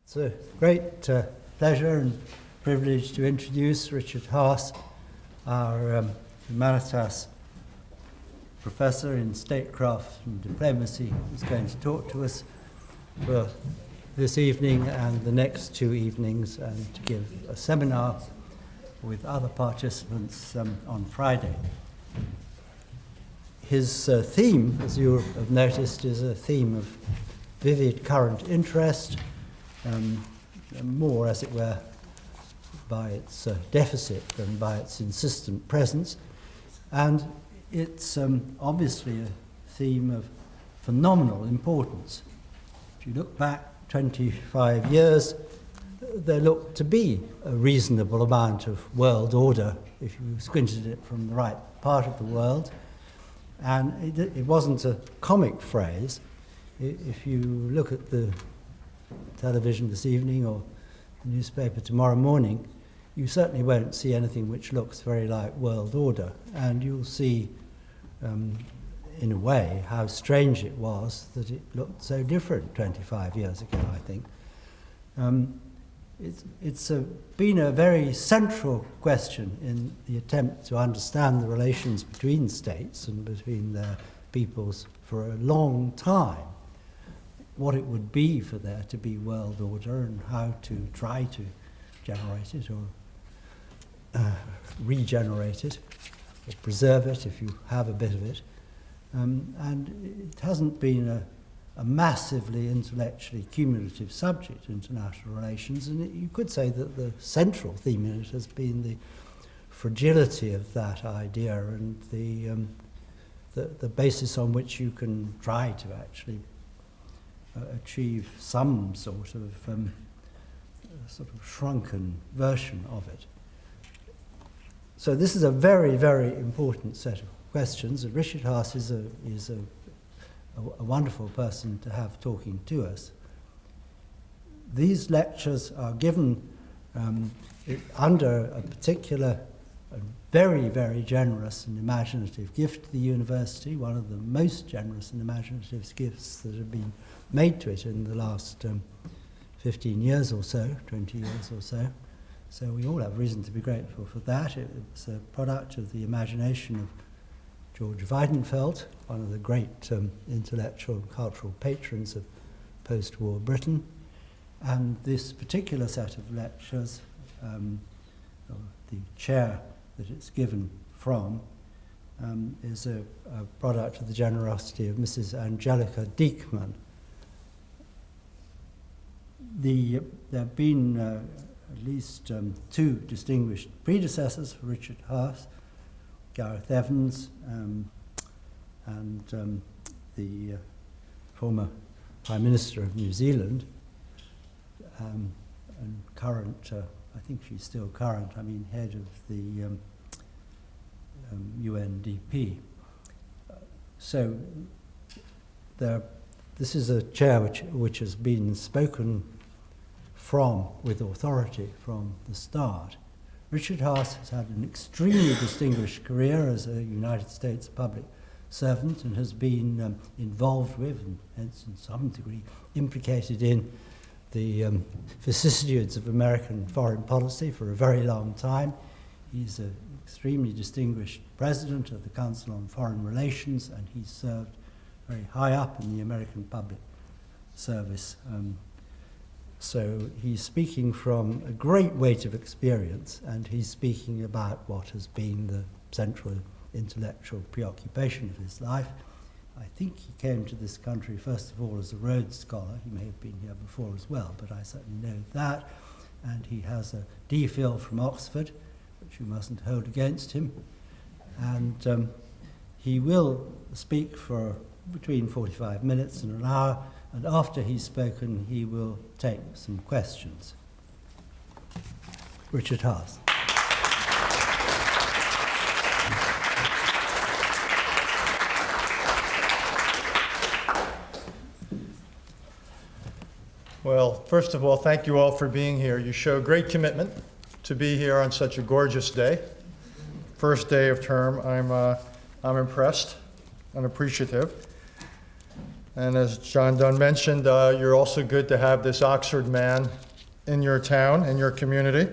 It's a great pleasure and privilege to introduce Richard Haass, our Humanitas Professor in Statecraft and Diplomacy, who's going to talk to us for this evening and the next two evenings, and to give a seminar with other participants on Friday. His theme, as you have noticed, is a theme of vivid current interest, more, as it were, by its deficit than by its insistent presence. And it's obviously a theme of phenomenal importance. If you look back 25 years, there looked to be a reasonable amount of world order if you squinted it from the right part of the world. And it wasn't a comic phrase. If you look at the television this evening or the newspaper tomorrow morning, you certainly won't see anything which looks very like world order. And you'll see, in a way, how strange it was that it looked so different 25 years ago, I think. It's been a very central question in the attempt to understand the relations between states and between their peoples for a long time. What it would be for there to be world order and how to try to generate it or regenerate it or preserve it if you have a bit of it. And it hasn't been a massively intellectually cumulative subject, international relations, and you could say that the central theme in it has been the fragility of that idea and the basis on which you can try to actually achieve some sort of shrunken version of it. So this is a very, very important set of questions, and Richard Haass is a wonderful person to have talking to us. These lectures are given under a particular, very, very generous and imaginative gift to the university, one of the most generous and imaginative gifts that have been made to it in the last 15 years or so, 20 years or so. So we all have reason to be grateful for that. It's a product of the imagination of George Weidenfeld, one of the great intellectual and cultural patrons of post-war Britain. And this particular set of lectures, the chair that it's given from, is a product of the generosity of Mrs. Angelica Diekman. There have been at least two distinguished predecessors for Richard Haass, Gareth Evans and the former Prime Minister of New Zealand, and current, I think she's still current, head of the UNDP. So this is a chair which has been spoken from with authority from the start. Richard Haass has had an extremely distinguished career as a United States public servant and has been involved with, and hence in some degree implicated in, the vicissitudes of American foreign policy for a very long time. He's an extremely distinguished president of the Council on Foreign Relations, and he served very high up in the American public service. So he's speaking from a great weight of experience, and he's speaking about what has been the central intellectual preoccupation of his life. I think he came to this country first of all as a Rhodes Scholar. He may have been here before as well, but I certainly know that. And he has a DPhil from Oxford, which you mustn't hold against him. And he will speak for between 45 minutes and an hour, and after he's spoken, he will take some questions. Richard Haass. Well, first of all, thank you all for being here. You show great commitment to be here on such a gorgeous day. First day of term. I'm impressed and appreciative. And as John Dunn mentioned, you're also good to have this Oxford man in your town, in your community.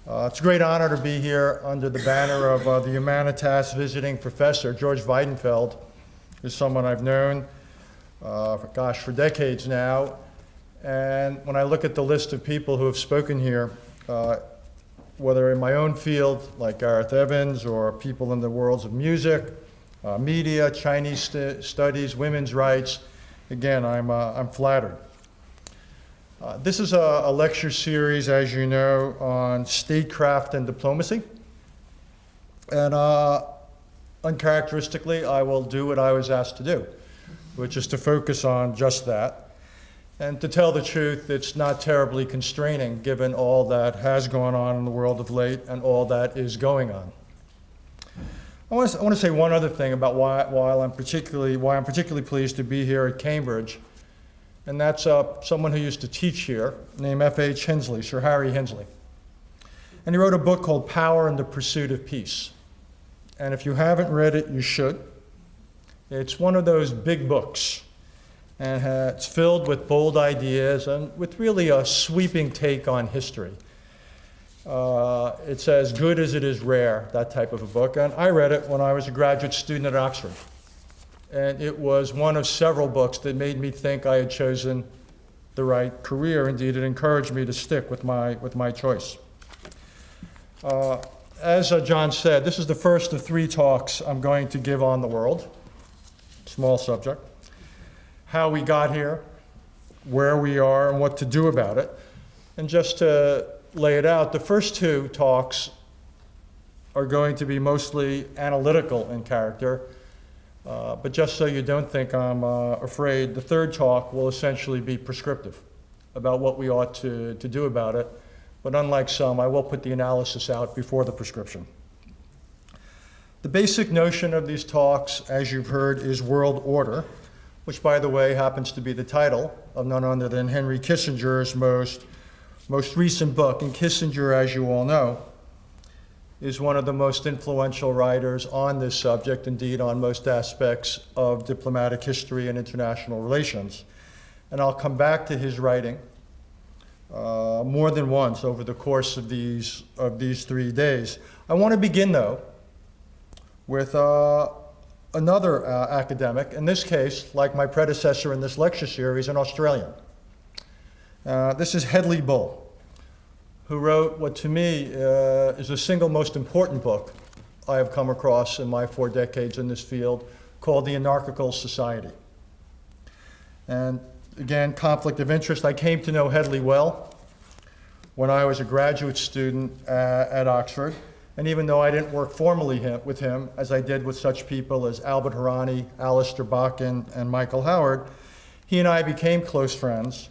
It's a great honor to be here under the banner of the Humanitas Visiting Professor. George Weidenfeld is someone I've known, for decades now. And when I look at the list of people who have spoken here, whether in my own field, like Gareth Evans, or people in the worlds of music, media, Chinese studies, women's rights, again, I'm flattered. This is a lecture series, as you know, on statecraft and diplomacy. And uncharacteristically, I will do what I was asked to do, which is to focus on just that. And to tell the truth, it's not terribly constraining given all that has gone on in the world of late and all that is going on. I want to say one other thing about why I'm particularly pleased to be here at Cambridge, and that's someone who used to teach here named F.H. Hensley, Sir Harry Hensley. And he wrote a book called Power and the Pursuit of Peace. And if you haven't read it, you should. It's one of those big books, and it's filled with bold ideas and with really a sweeping take on history. It's as good as it is rare, that type of a book. And I read it when I was a graduate student at Oxford. And it was one of several books that made me think I had chosen the right career. Indeed, it encouraged me to stick with my choice. As John said, this is the first of 3 talks I'm going to give on the world. Small subject. How we got here, where we are, and what to do about it. And just to lay it out, the first 2 talks are going to be mostly analytical in character, but just so you don't think I'm afraid, the 3rd talk will essentially be prescriptive about what we ought to do about it. But unlike some, I will put the analysis out before the prescription. The basic notion of these talks, as you've heard, is world order, which, by the way, happens to be the title of none other than Henry Kissinger's most recent book. And Kissinger, as you all know, is one of the most influential writers on this subject, indeed on most aspects of diplomatic history and international relations. And I'll come back to his writing more than once over the course of these 3 days. I want to begin, though, with another academic, in this case, like my predecessor in this lecture series, an Australian. This is Hedley Bull, who wrote what to me is the single most important book I have come across in my 4 decades in this field, called The Anarchical Society. And again, conflict of interest. I came to know Hedley well when I was a graduate student at Oxford. And even though I didn't work formally with him, as I did with such people as Albert Harani, Alistair Bakken, and Michael Howard, he and I became close friends.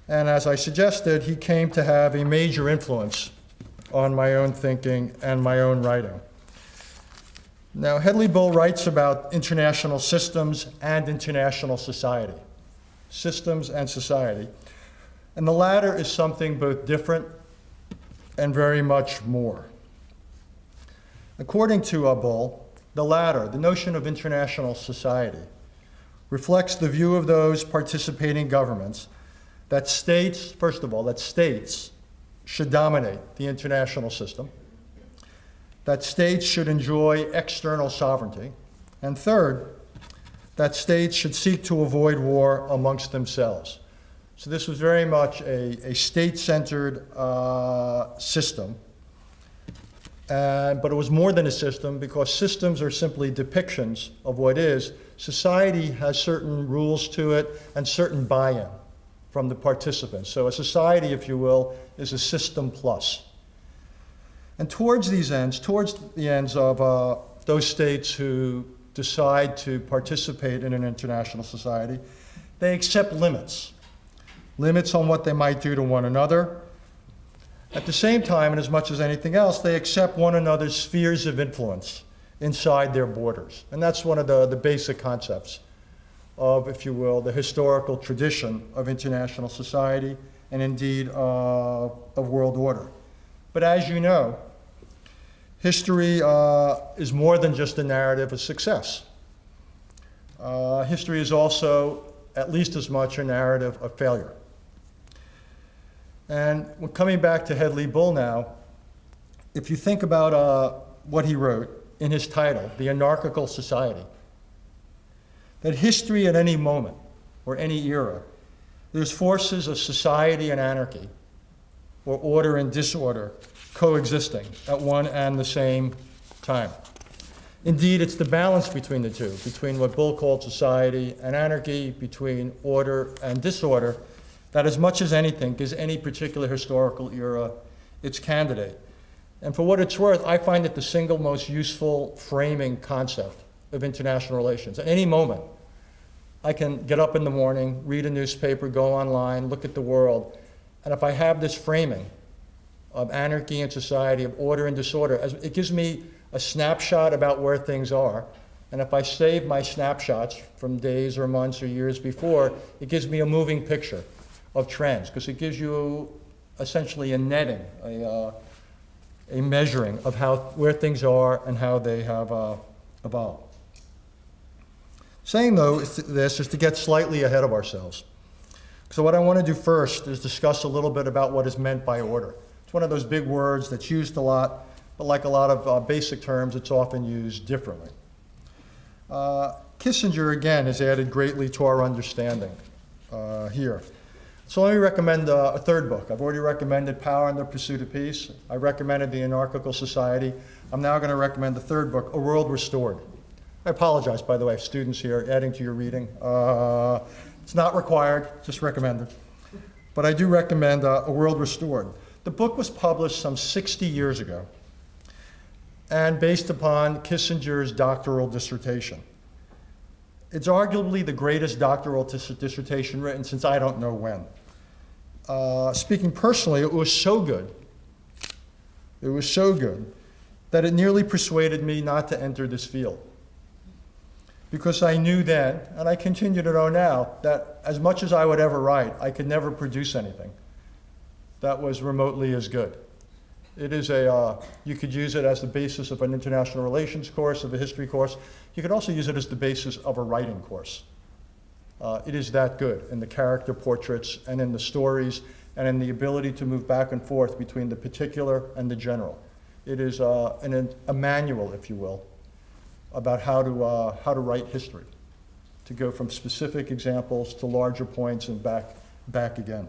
And as I suggested, he came to have a major influence on my own thinking and my own writing. Now, Hedley Bull writes about international systems and international society. Systems and society. And the latter is something both different and very much more. According to Bull, the latter, the notion of international society, reflects the view of those participating governments that states, first of all, that states should dominate the international system, that states should enjoy external sovereignty, and third, that states should seek to avoid war amongst themselves. So this was very much a state-centered system, but it was more than a system, because systems are simply depictions of what is. Society has certain rules to it and certain buy-in from the participants. So a society, if you will, is a system plus. And towards these ends, towards the ends of those states who decide to participate in an international society, they accept limits. Limits on what they might do to one another. At the same time, and as much as anything else, they accept one another's spheres of influence inside their borders. And that's one of the basic concepts of, if you will, the historical tradition of international society and indeed of world order. But as you know, history is more than just a narrative of success. History is also at least as much a narrative of failure. And coming back to Hedley Bull now, if you think about what he wrote in his title, The Anarchical Society, that history at any moment or any era, there's forces of society and anarchy, or order and disorder, coexisting at one and the same time. Indeed, it's the balance between the two, between what Bull called society and anarchy, between order and disorder, that as much as anything gives any particular historical era its candidate. And for what it's worth, I find it the single most useful framing concept of international relations. At any moment, I can get up in the morning, read a newspaper, go online, look at the world, and if I have this framing of anarchy and society, of order and disorder, it gives me a snapshot about where things are. And if I save my snapshots from days or months or years before, it gives me a moving picture of trends, because it gives you essentially a netting, a measuring of where things are and how they have evolved. Saying though this is to get slightly ahead of ourselves. So what I want to do first is discuss a little bit about what is meant by order. It's one of those big words that's used a lot, but like a lot of basic terms, it's often used differently. Kissinger, again, has added greatly to our understanding here. So let me recommend a third book. I've already recommended Power and the Pursuit of Peace. I recommended The Anarchical Society. I'm now going to recommend the third book, A World Restored. I apologize, by the way, students here, adding to your reading. It's not required, just recommended. But I do recommend A World Restored. The book was published some 60 years ago and based upon Kissinger's doctoral dissertation. It's arguably the greatest doctoral dissertation written since I don't know when. Speaking personally, it was so good that it nearly persuaded me not to enter this field. Because I knew then, and I continue to know now, that as much as I would ever write, I could never produce anything that was remotely as good. It is you could use it as the basis of an international relations course, of a history course. You could also use it as the basis of a writing course. It is that good in the character portraits and in the stories and in the ability to move back and forth between the particular and the general. It is a manual, if you will, about how to write history, to go from specific examples to larger points and back again.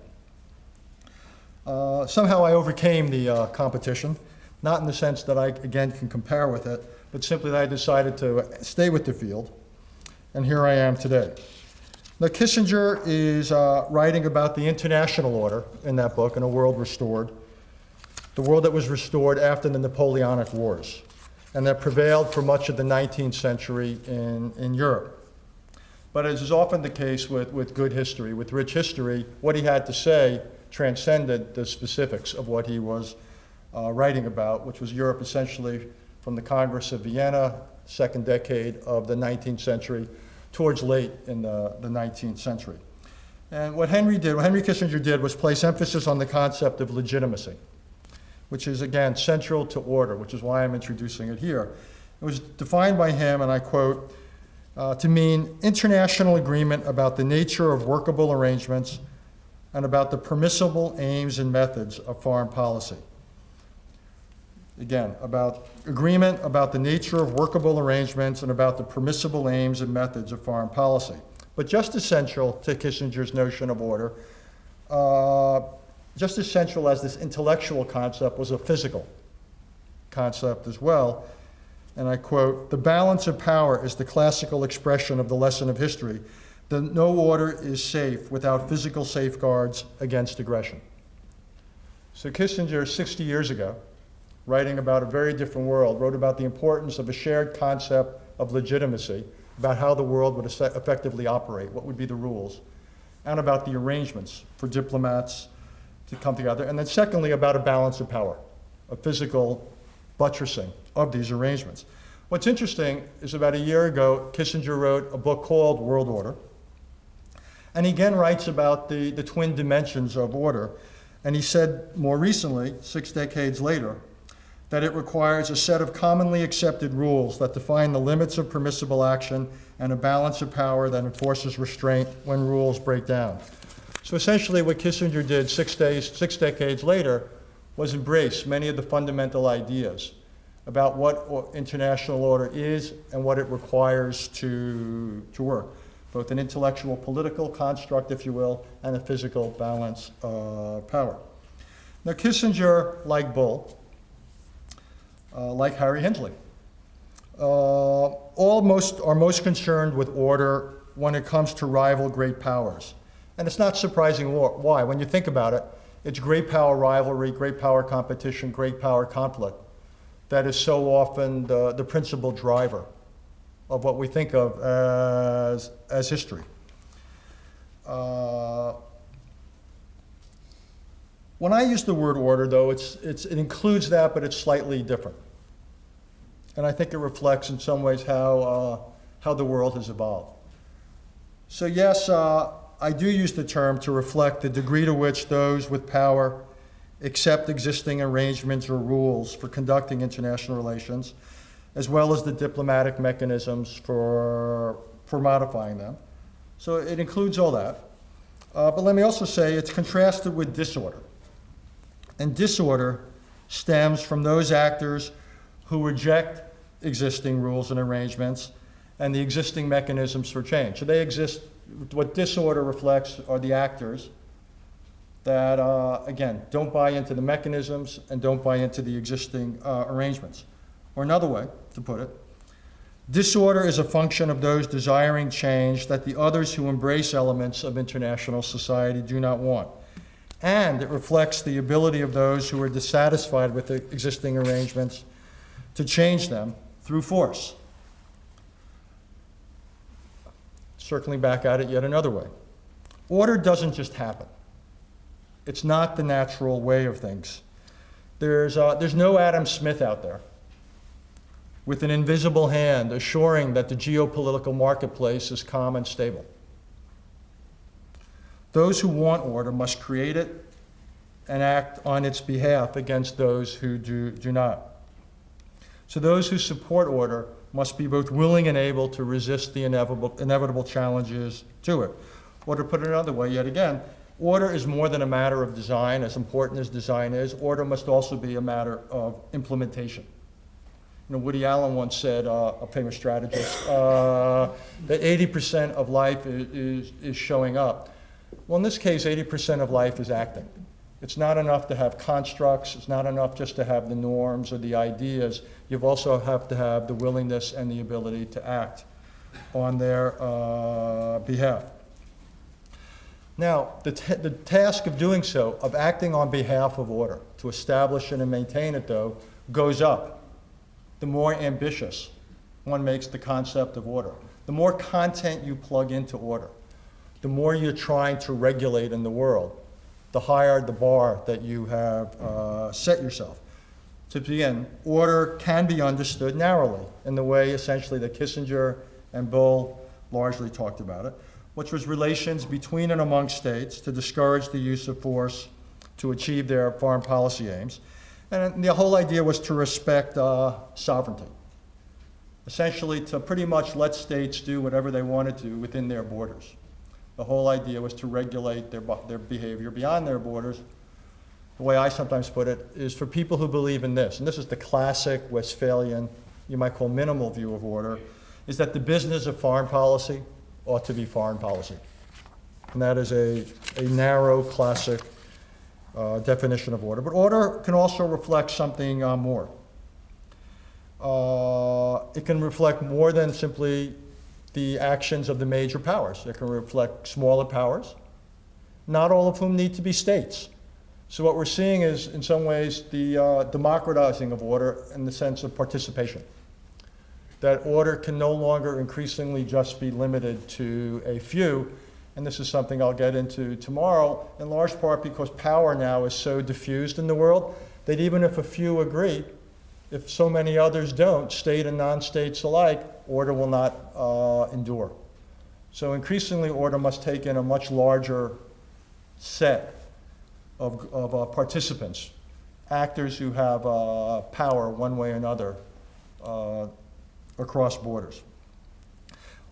Somehow I overcame the competition, not in the sense that I, again, can compare with it, but simply that I decided to stay with the field, and here I am today. Now, Kissinger is writing about the international order in that book, in A World Restored, the world that was restored after the Napoleonic Wars, and that prevailed for much of the 19th century in Europe. But as is often the case with good history, with rich history, what he had to say transcended the specifics of what he was writing about, which was Europe essentially from the Congress of Vienna, second decade of the 19th century, towards late in the 19th century. And what Henry Kissinger did was place emphasis on the concept of legitimacy, which is, again, central to order, which is why I'm introducing it here. It was defined by him, and I quote, to mean international agreement about the nature of workable arrangements and about the permissible aims and methods of foreign policy. Again, about agreement about the nature of workable arrangements and about the permissible aims and methods of foreign policy. But just essential to Kissinger's notion of order, just as central as this intellectual concept was a physical concept as well. And I quote, "The balance of power is the classical expression of the lesson of history, that no order is safe without physical safeguards against aggression." So Kissinger, 60 years ago, writing about a very different world, wrote about the importance of a shared concept of legitimacy, about how the world would effectively operate, what would be the rules, and about the arrangements for diplomats to come together. And then secondly, about a balance of power, a physical buttressing of these arrangements. What's interesting is about a year ago, Kissinger wrote a book called World Order. And he again writes about the twin dimensions of order. And he said more recently, 6 decades later, that it requires a set of commonly accepted rules that define the limits of permissible action and a balance of power that enforces restraint when rules break down. So essentially what Kissinger did 6 decades later was embrace many of the fundamental ideas about what international order is and what it requires to work, both an intellectual political construct, if you will, and a physical balance of power. Now Kissinger, like Bull, like Harry Hensley, are most concerned with order when it comes to rival great powers. And it's not surprising why. When you think about it, it's great power rivalry, great power competition, great power conflict that is so often the principal driver of what we think of as history. When I use the word order, though, it includes that, but it's slightly different. And I think it reflects in some ways how the world has evolved. So yes, I do use the term to reflect the degree to which those with power accept existing arrangements or rules for conducting international relations, as well as the diplomatic mechanisms for modifying them. So it includes all that. But let me also say it's contrasted with disorder. And disorder stems from those actors who reject existing rules and arrangements and the existing mechanisms for change. So they exist, what disorder reflects are the actors that, again, don't buy into the mechanisms and don't buy into the existing arrangements. Or another way to put it, disorder is a function of those desiring change that the others who embrace elements of international society do not want. And it reflects the ability of those who are dissatisfied with the existing arrangements to change them through force. Circling back at it yet another way. Order doesn't just happen. It's not the natural way of things. There's no Adam Smith out there with an invisible hand assuring that the geopolitical marketplace is calm and stable. Those who want order must create it and act on its behalf against those who do not. So those who support order must be both willing and able to resist the inevitable challenges to it. Or to put it another way, yet again, order is more than a matter of design. As important as design is, order must also be a matter of implementation. You know, Woody Allen once said, a famous strategist, that 80% of life is showing up. Well, in this case, 80% of life is acting. It's not enough to have constructs. It's not enough just to have the norms or the ideas. You also have to have the willingness and the ability to act on their behalf. Now, the task of doing so, of acting on behalf of order, to establish it and maintain it, though, goes up. The more ambitious one makes the concept of order. The more content you plug into order, the more you're trying to regulate in the world, the higher the bar that you have set yourself. To begin, order can be understood narrowly in the way essentially that Kissinger and Bull largely talked about it, which was relations between and among states to discourage the use of force to achieve their foreign policy aims. And the whole idea was to respect sovereignty, essentially to pretty much let states do whatever they wanted to within their borders. The whole idea was to regulate their behavior beyond their borders. The way I sometimes put it is for people who believe in this, and this is the classic Westphalian, you might call minimal view of order, is that the business of foreign policy ought to be foreign policy. And that is a narrow, classic definition of order. But order can also reflect something more. It can reflect more than simply the actions of the major powers. It can reflect smaller powers, not all of whom need to be states. So what we're seeing is, in some ways, the democratizing of order in the sense of participation. That order can no longer increasingly just be limited to a few, and this is something I'll get into tomorrow, in large part because power now is so diffused in the world that even if a few agree, if so many others don't, state and non-states alike, order will not endure. So increasingly, order must take in a much larger set of participants, actors who have power one way or another across borders.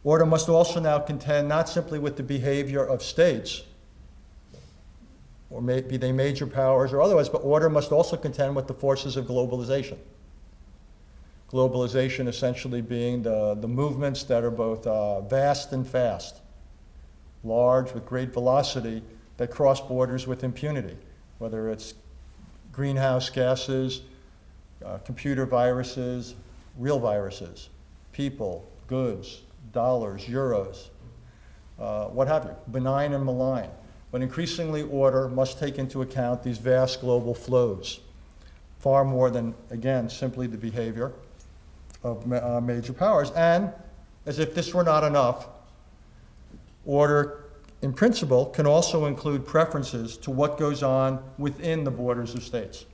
Order must also now contend not simply with the behavior of states, or maybe they major powers or otherwise, but order must also contend with the forces of globalization. Globalization essentially being the movements that are both vast and fast, large with great velocity, that cross borders with impunity, whether it's greenhouse gases, computer viruses, real viruses, people, goods, dollars, euros, what have you, benign and malign. But increasingly, order must take into account these vast global flows, far more than, again, simply the behavior of major powers. And as if this were not enough, order, in principle, can also include preferences to what goes on within the borders of states,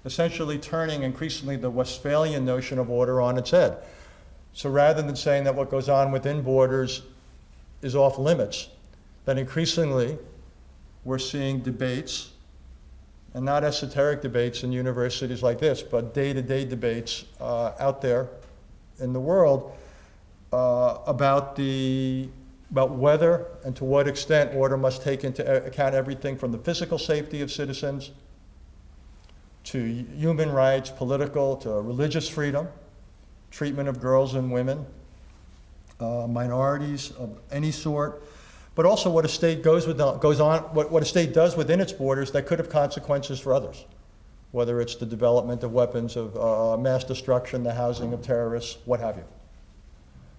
essentially turning increasingly the Westphalian notion of order on its head. So rather than saying that what goes on within borders is off limits, that increasingly we're seeing debates, and not esoteric debates in universities like this, but day-to-day debates out there in the world about whether and to what extent order must take into account everything from the physical safety of citizens to human rights, political, to religious freedom, treatment of girls and women, minorities of any sort, but also what a state what a state does within its borders that could have consequences for others, whether it's the development of weapons of mass destruction, the housing of terrorists, what have you.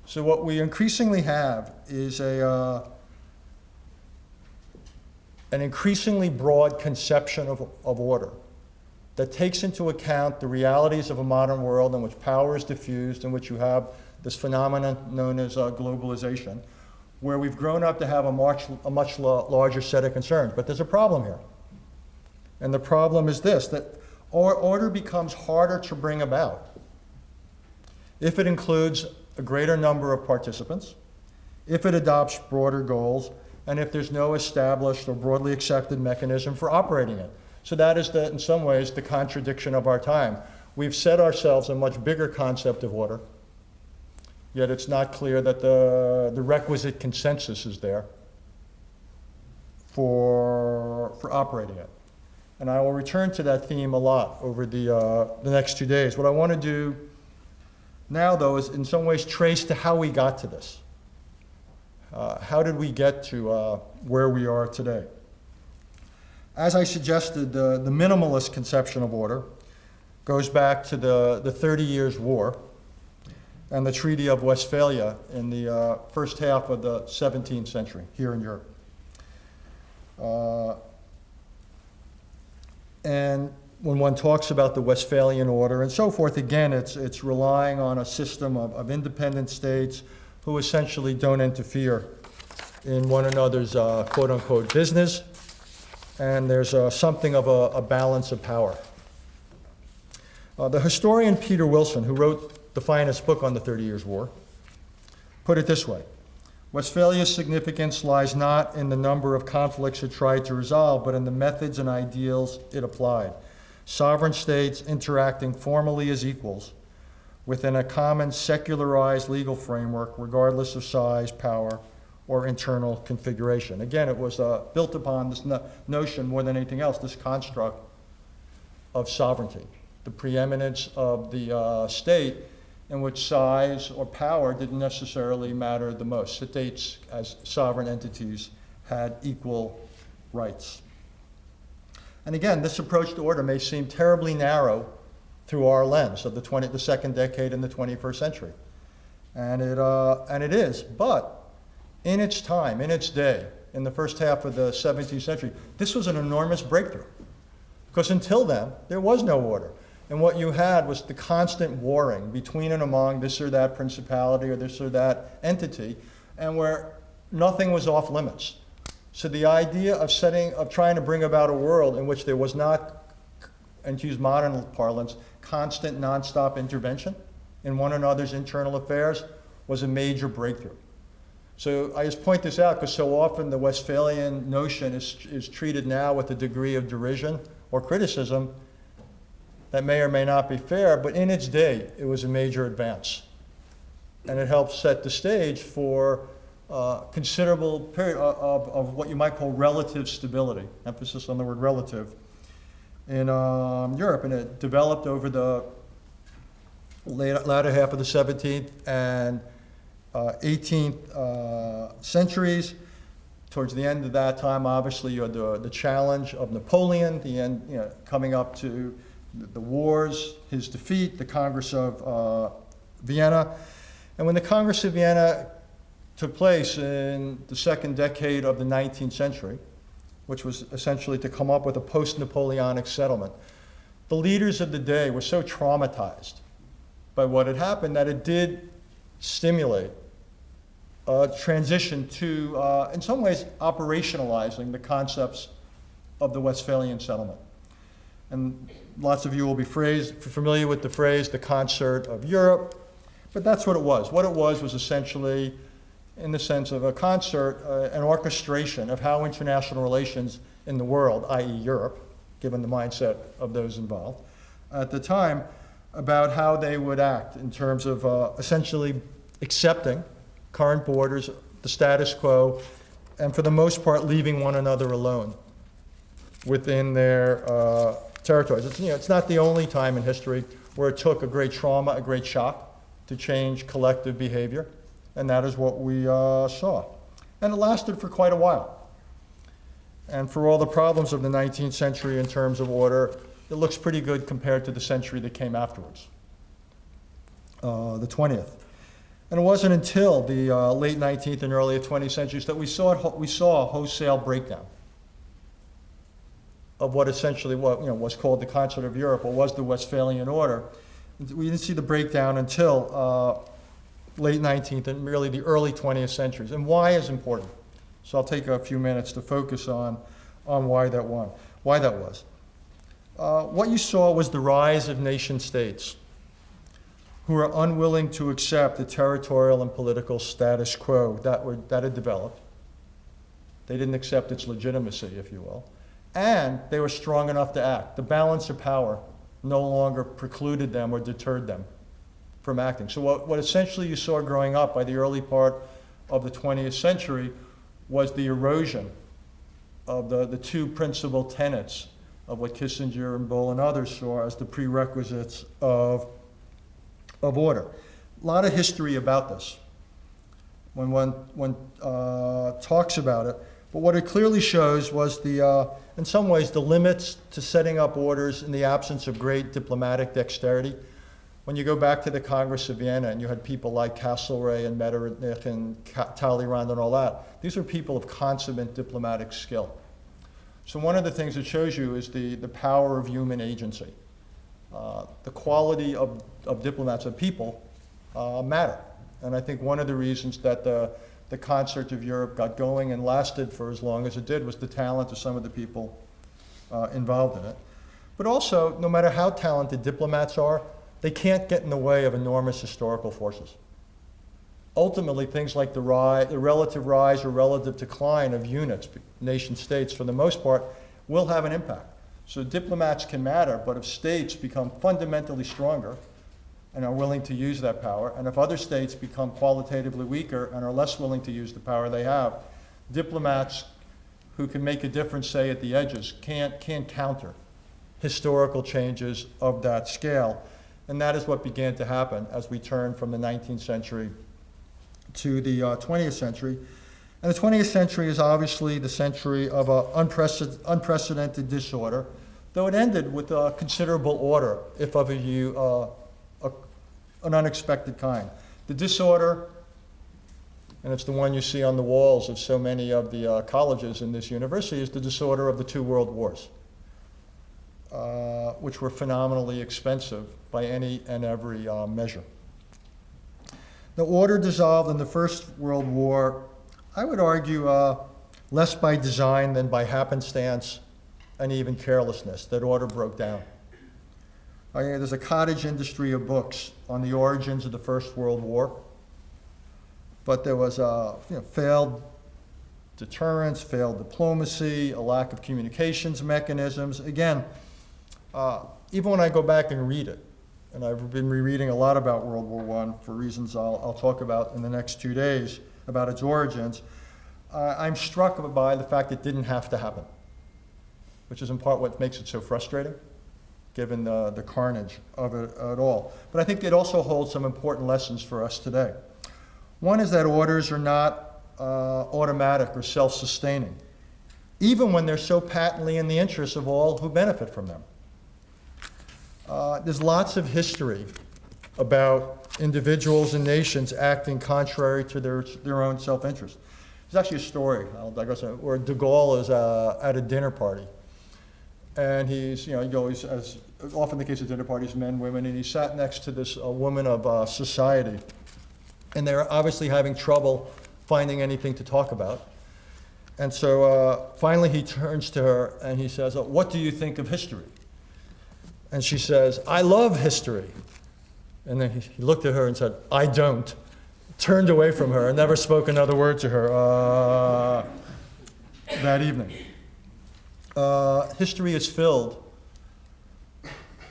So what we increasingly have is an increasingly broad conception of order that takes into account the realities of a modern world in which power is diffused, in which you have this phenomenon known as globalization, where we've grown up to have a much larger set of concerns. But there's a problem here. And the problem is this, that order becomes harder to bring about if it includes a greater number of participants, if it adopts broader goals, and if there's no established or broadly accepted mechanism for operating it. So that is, in some ways, the contradiction of our time. We've set ourselves a much bigger concept of order, yet it's not clear that the requisite consensus is there for operating it. And I will return to that theme a lot over the next 2 days. What I want to do now, though, is in some ways trace to how we got to this. How did we get to where we are today? As I suggested, the minimalist conception of order goes back to the 30 Years' War and the Treaty of Westphalia in the first half of the 17th century here in Europe. And when one talks about the Westphalian Order and so forth, again, it's relying on a system of independent states who essentially don't interfere in one another's quote-unquote business, and there's something of a balance of power. The historian Peter Wilson, who wrote the finest book on the 30 Years' War, put it this way: Westphalia's significance lies not in the number of conflicts it tried to resolve, but in the methods and ideals it applied. Sovereign states interacting formally as equals within a common secularized legal framework, regardless of size, power, or internal configuration. Again, it was built upon this notion more than anything else, this construct of sovereignty, the preeminence of the state in which size or power didn't necessarily matter the most. States as sovereign entities had equal rights. And again, this approach to order may seem terribly narrow through our lens of the second decade in the 21st century. And it is, but in its time, in its day, in the first half of the 17th century, this was an enormous breakthrough. Because until then, there was no order. And what you had was the constant warring between and among this or that principality or this or that entity, and where nothing was off limits. So the idea of trying to bring about a world in which there was not, and to use modern parlance, constant nonstop intervention in one another's internal affairs was a major breakthrough. So I just point this out because so often the Westphalian notion is treated now with a degree of derision or criticism that may or may not be fair, but in its day, it was a major advance. and it helped set the stage for considerable period of what you might call relative stability, emphasis on the word relative, in Europe. And it developed over the latter half of the 17th and 18th centuries. Towards the end of that time, obviously, you had the challenge of Napoleon, the end, coming up to the wars, his defeat, the Congress of Vienna. And when the Congress of Vienna took place in the second decade of the 19th century, which was essentially to come up with a post-Napoleonic settlement, the leaders of the day were so traumatized by what had happened that it did stimulate a transition to, in some ways, operationalizing the concepts of the Westphalian settlement. And lots of you will be familiar with the phrase, the concert of Europe, but that's what it was. What it was essentially, in the sense of a concert, an orchestration of how international relations in the world, i.e. Europe, given the mindset of those involved at the time, about how they would act in terms of essentially accepting current borders, the status quo, and for the most part leaving one another alone within their territories. It's not the only time in history where it took a great trauma, a great shock to change collective behavior, and that is what we saw. And it lasted for quite a while. And for all the problems of the 19th century in terms of order, it looks pretty good compared to the century that came afterwards, the 20th. And it wasn't until the late 19th and early 20th centuries that we saw a wholesale breakdown of what essentially was called the Concert of Europe, or was the Westphalian Order. We didn't see the breakdown until late 19th and really the early 20th centuries. And why is important. So I'll take a few minutes to focus on why that was. What you saw was the rise of nation states who were unwilling to accept the territorial and political status quo that had developed. They didn't accept its legitimacy, if you will. And they were strong enough to act. The balance of power no longer precluded them or deterred them from acting. So what essentially you saw growing up by the early part of the 20th century was the erosion of the two principal tenets of what Kissinger and Bull and others saw as the prerequisites of order. A lot of history about this when one talks about it, but what it clearly shows was in some ways, the limits to setting up orders in the absence of great diplomatic dexterity. When you go back to the Congress of Vienna and you had people like Castlereagh and Metternich and Talleyrand and all that, these are people of consummate diplomatic skill. So one of the things it shows you is the power of human agency. The quality of diplomats, of people, matter. And I think one of the reasons that the Concert of Europe got going and lasted for as long as it did was the talent of some of the people involved in it. But also, no matter how talented diplomats are, they can't get in the way of enormous historical forces. Ultimately, things like the relative rise or relative decline of units, nation states, for the most part, will have an impact. So diplomats can matter, but if states become fundamentally stronger and are willing to use that power, and if other states become qualitatively weaker and are less willing to use the power they have, diplomats who can make a difference, say, at the edges, can't counter historical changes of that scale. And that is what began to happen as we turned from the 19th century to the 20th century. And the 20th century is obviously the century of unprecedented disorder, though it ended with a considerable order, if of an unexpected kind. The disorder, and it's the one you see on the walls of so many of the colleges in this university, is the disorder of the two world wars, which were phenomenally expensive by any and every measure. The order dissolved in the First World War, I would argue, less by design than by happenstance and even carelessness. That order broke down. There's a cottage industry of books on the origins of the First World War, but there was failed deterrence, failed diplomacy, a lack of communications mechanisms. Again, even when I go back and read it, and I've been rereading a lot about World War I for reasons I'll talk about in the next 2 days about its origins, I'm struck by the fact it didn't have to happen, which is in part what makes it so frustrating, given the carnage of it at all. But I think it also holds some important lessons for us today. One is that orders are not automatic or self-sustaining, even when they're so patently in the interests of all who benefit from them. There's lots of history about individuals and nations acting contrary to their own self-interest. There's actually a story, I'll digress, where de Gaulle is at a dinner party. And he's, you always, as often the case of dinner parties, men, women, and he sat next to this woman of society. And they're obviously having trouble finding anything to talk about. And so finally he turns to her and he says, "What do you think of history?" And she says, "I love history." And then he looked at her and said, "I don't." Turned away from her and never spoke another word to her that evening. History is filled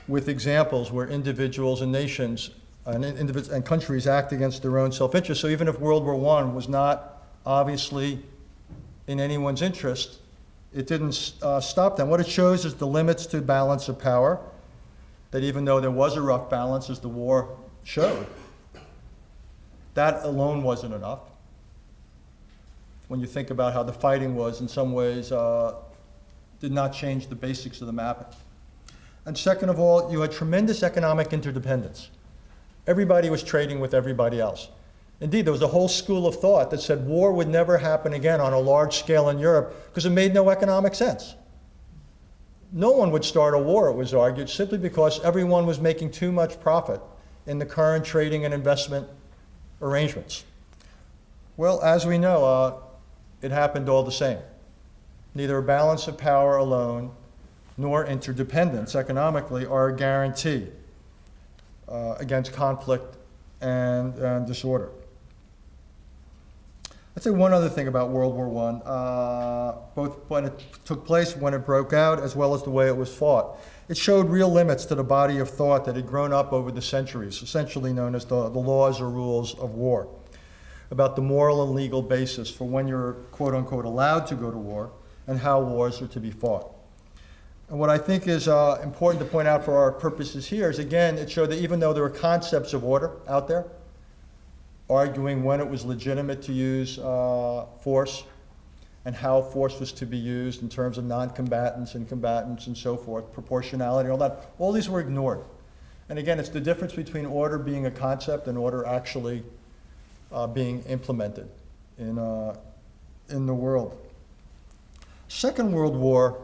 with examples where individuals and nations and countries act against their own self-interest. So even if World War I was not obviously in anyone's interest, it didn't stop them. What it shows is the limits to balance of power, that even though there was a rough balance, as the war showed, that alone wasn't enough. When you think about how the fighting was, in some ways, did not change the basics of the mapping. And second of all, you had tremendous economic interdependence. Everybody was trading with everybody else. Indeed, there was a whole school of thought that said war would never happen again on a large scale in Europe because it made no economic sense. No one would start a war, it was argued, simply because everyone was making too much profit in the current trading and investment arrangements. Well, as we know, it happened all the same. Neither a balance of power alone nor interdependence economically are a guarantee against conflict and disorder. I'd say one other thing about World War I, both when it took place, when it broke out, as well as the way it was fought. It showed real limits to the body of thought that had grown up over the centuries, essentially known as the laws or rules of war, about the moral and legal basis for when you're, quote unquote, allowed to go to war and how wars are to be fought. And what I think is important to point out for our purposes here is, again, it showed that even though there were concepts of order out there, arguing when it was legitimate to use force and how force was to be used in terms of non-combatants and combatants and so forth, proportionality, all that, all these were ignored. And again, it's the difference between order being a concept and order actually being implemented in the world. Second World War,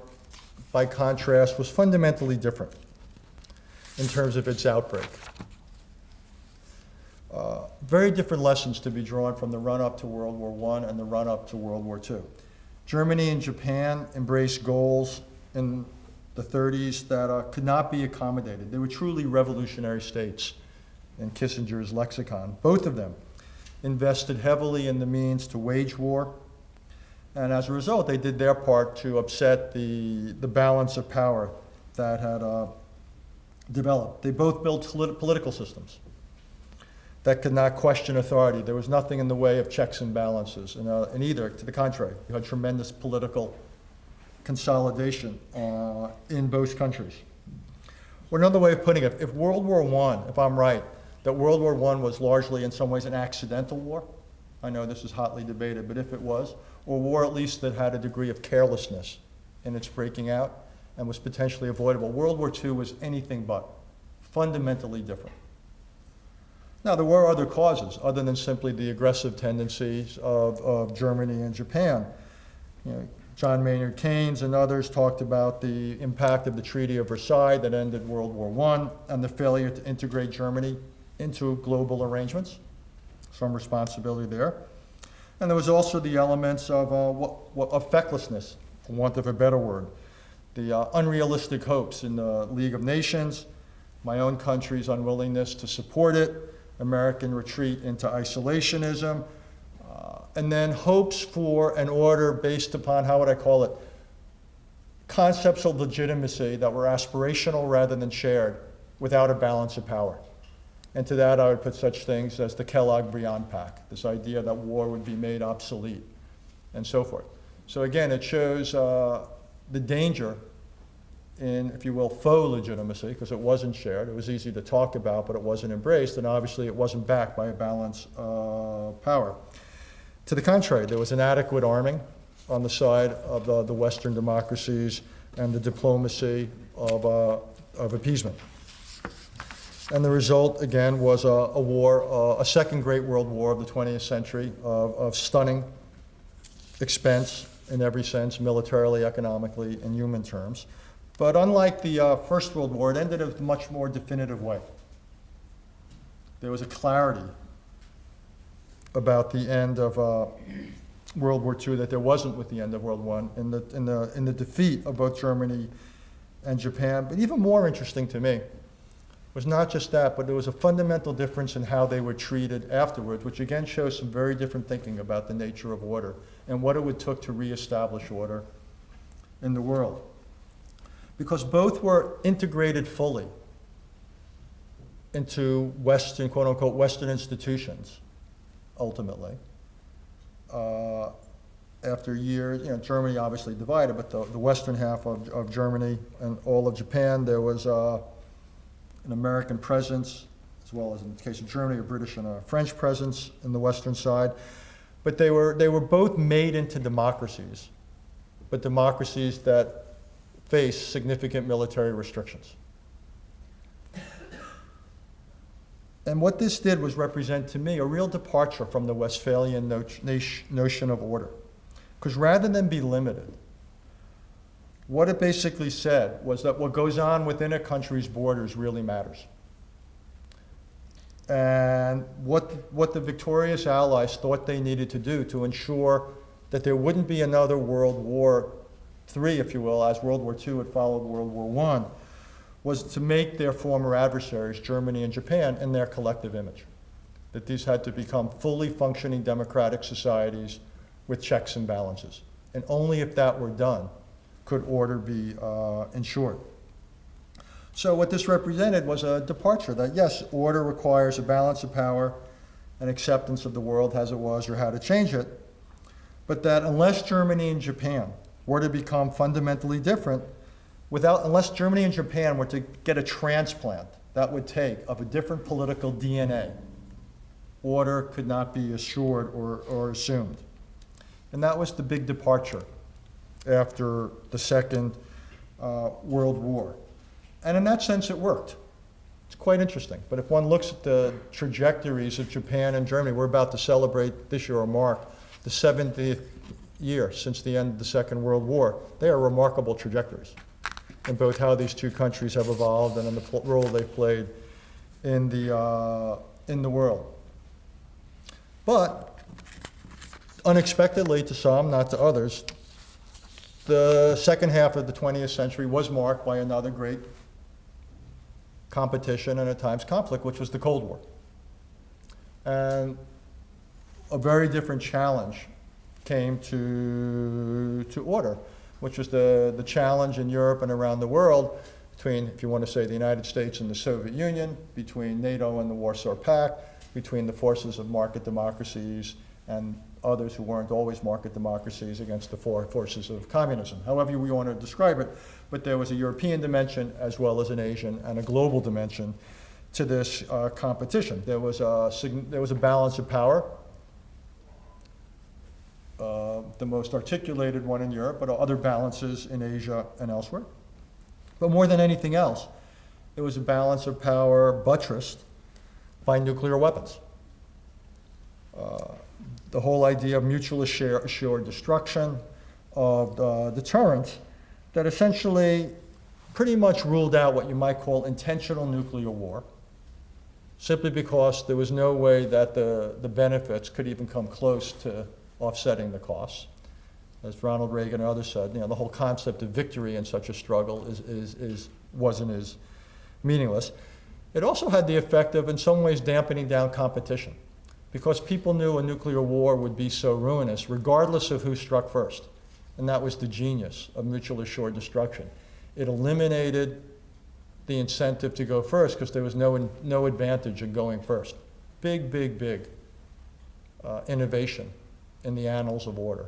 by contrast, was fundamentally different in terms of its outbreak. Very different lessons to be drawn from the run-up to World War I and the run-up to World War II. Germany and Japan embraced goals in the 30s that could not be accommodated. They were truly revolutionary states in Kissinger's lexicon. Both of them invested heavily in the means to wage war, and as a result, they did their part to upset the balance of power that had developed. They both built political systems that could not question authority. There was nothing in the way of checks and balances in either. To the contrary, you had tremendous political consolidation in both countries. Or another way of putting it, if World War I, if I'm right, that World War I was largely in some ways an accidental war, I know this is hotly debated, but if it was, or a war at least that had a degree of carelessness in its breaking out and was potentially avoidable, World War II was anything but, fundamentally different. Now, there were other causes other than simply the aggressive tendencies of Germany and Japan. John Maynard Keynes and others talked about the impact of the Treaty of Versailles that ended World War I and the failure to integrate Germany into global arrangements. Some responsibility there. And there was also the elements of fecklessness, for want of a better word. The unrealistic hopes in the League of Nations, my own country's unwillingness to support it, American retreat into isolationism, and then hopes for an order based upon, how would I call it, concepts of legitimacy that were aspirational rather than shared without a balance of power. And to that I would put such things as the Kellogg-Briand Pact, this idea that war would be made obsolete, and so forth. So again, it shows the danger in, if you will, faux legitimacy, because it wasn't shared. It was easy to talk about, but it wasn't embraced, and obviously it wasn't backed by a balance of power. To the contrary, there was an adequate arming on the side of the Western democracies and the diplomacy of appeasement. And the result, again, was a war, a second great world war of the 20th century of stunning expense in every sense, militarily, economically, in human terms. But unlike the First World War, it ended in a much more definitive way. There was a clarity about the end of World War II that there wasn't with the end of World War I, in the defeat of both Germany and Japan. But even more interesting to me was not just that, but there was a fundamental difference in how they were treated afterwards, which again shows some very different thinking about the nature of order and what it would take to reestablish order in the world. Because both were integrated fully into Western, quote unquote, Western institutions, ultimately. After years, Germany obviously divided, but the western half of Germany and all of Japan, there was an American presence, as well as in the case of Germany, a British and a French presence in the western side. But they were both made into democracies, but democracies that face significant military restrictions. And what this did was represent to me a real departure from the Westphalian notion of order. Because rather than be limited, what it basically said was that what goes on within a country's borders really matters. And what the victorious Allies thought they needed to do to ensure that there wouldn't be another World War III, if you will, as World War II had followed World War I, was to make their former adversaries, Germany and Japan, in their collective image. That these had to become fully functioning democratic societies with checks and balances. And only if that were done could order be ensured. So what this represented was a departure that, yes, order requires a balance of power and acceptance of the world as it was or how to change it, but that unless Germany and Japan were to become fundamentally different, unless Germany and Japan were to get a transplant that would take of a different political DNA, order could not be assured or assumed. And that was the big departure after the Second World War. And in that sense, it worked. It's quite interesting. But if one looks at the trajectories of Japan and Germany, we're about to celebrate this year or mark the 70th year since the end of the Second World War. They are remarkable trajectories in both how these two countries have evolved and in the role they've played in the world. But unexpectedly to some, not to others, the second half of the 20th century was marked by another great competition and at times conflict, which was the Cold War. And a very different challenge came to order, which was the challenge in Europe and around the world between, if you want to say, the United States and the Soviet Union, between NATO and the Warsaw Pact, between the forces of market democracies and others who weren't always market democracies against the forces of communism, however you want to describe it. But there was a European dimension as well as an Asian and a global dimension to this competition. There was a balance of power, the most articulated one in Europe, but other balances in Asia and elsewhere. But more than anything else, it was a balance of power buttressed by nuclear weapons. The whole idea of mutually assured destruction, of deterrence, that essentially pretty much ruled out what you might call intentional nuclear war, simply because there was no way that the benefits could even come close to offsetting the costs. As Ronald Reagan and others said, the whole concept of victory in such a struggle is meaningless. It also had the effect of, in some ways, dampening down competition, because people knew a nuclear war would be so ruinous, regardless of who struck first. And that was the genius of mutually assured destruction. It eliminated the incentive to go first because there was no advantage in going first. Big, big, big innovation in the annals of order.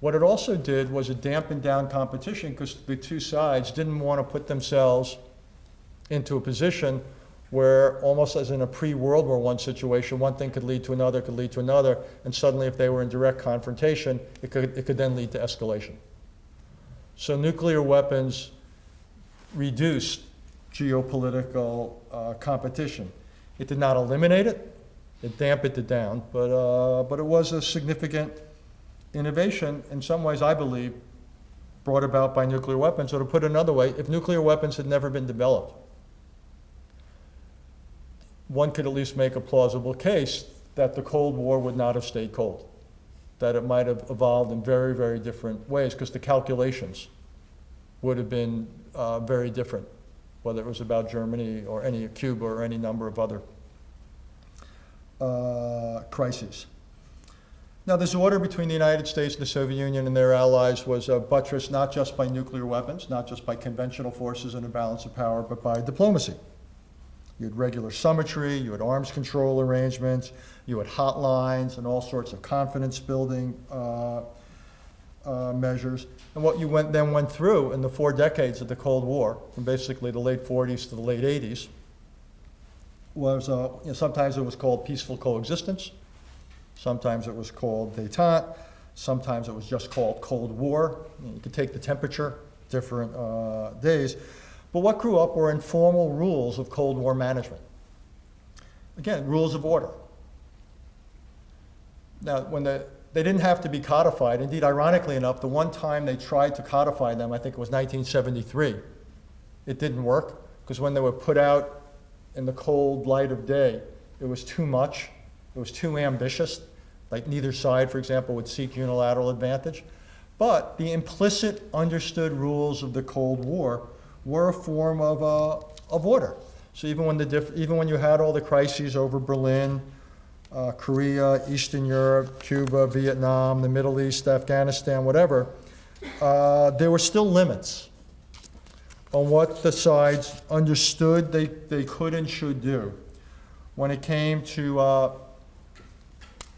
What it also did was it dampened down competition because the two sides didn't want to put themselves into a position where, almost as in a pre-World War I situation, one thing could lead to another, and suddenly if they were in direct confrontation, it could then lead to escalation. So nuclear weapons reduced geopolitical competition. It did not eliminate it, it dampened it down, but it was a significant innovation, in some ways, I believe, brought about by nuclear weapons. Or to put it another way, if nuclear weapons had never been developed, one could at least make a plausible case that the Cold War would not have stayed cold, that it might have evolved in very, very different ways, because the calculations would have been very different, whether it was about Germany or any Cuba or any number of other crises. Now, this order between the United States and the Soviet Union and their allies was buttressed not just by nuclear weapons, not just by conventional forces and a balance of power, but by diplomacy. You had regular summitry, you had arms control arrangements, you had hotlines and all sorts of confidence building measures. And what you then went through in the 4 decades of the Cold War, from basically the late 40s to the late 80s, was sometimes it was called peaceful coexistence, sometimes it was called détente, sometimes it was just called Cold War. You could take the temperature different days. But what grew up were informal rules of Cold War management. Again, rules of order. Now, when they didn't have to be codified. Indeed, ironically enough, the one time they tried to codify them, I think it was 1973, it didn't work, because when they were put out in the cold light of day, it was too much. It was too ambitious. Like neither side, for example, would seek unilateral advantage. But the implicit understood rules of the Cold War were a form of order. So even when you had all the crises over Berlin, Korea, Eastern Europe, Cuba, Vietnam, the Middle East, Afghanistan, whatever, there were still limits on what the sides understood they could and should do when it came to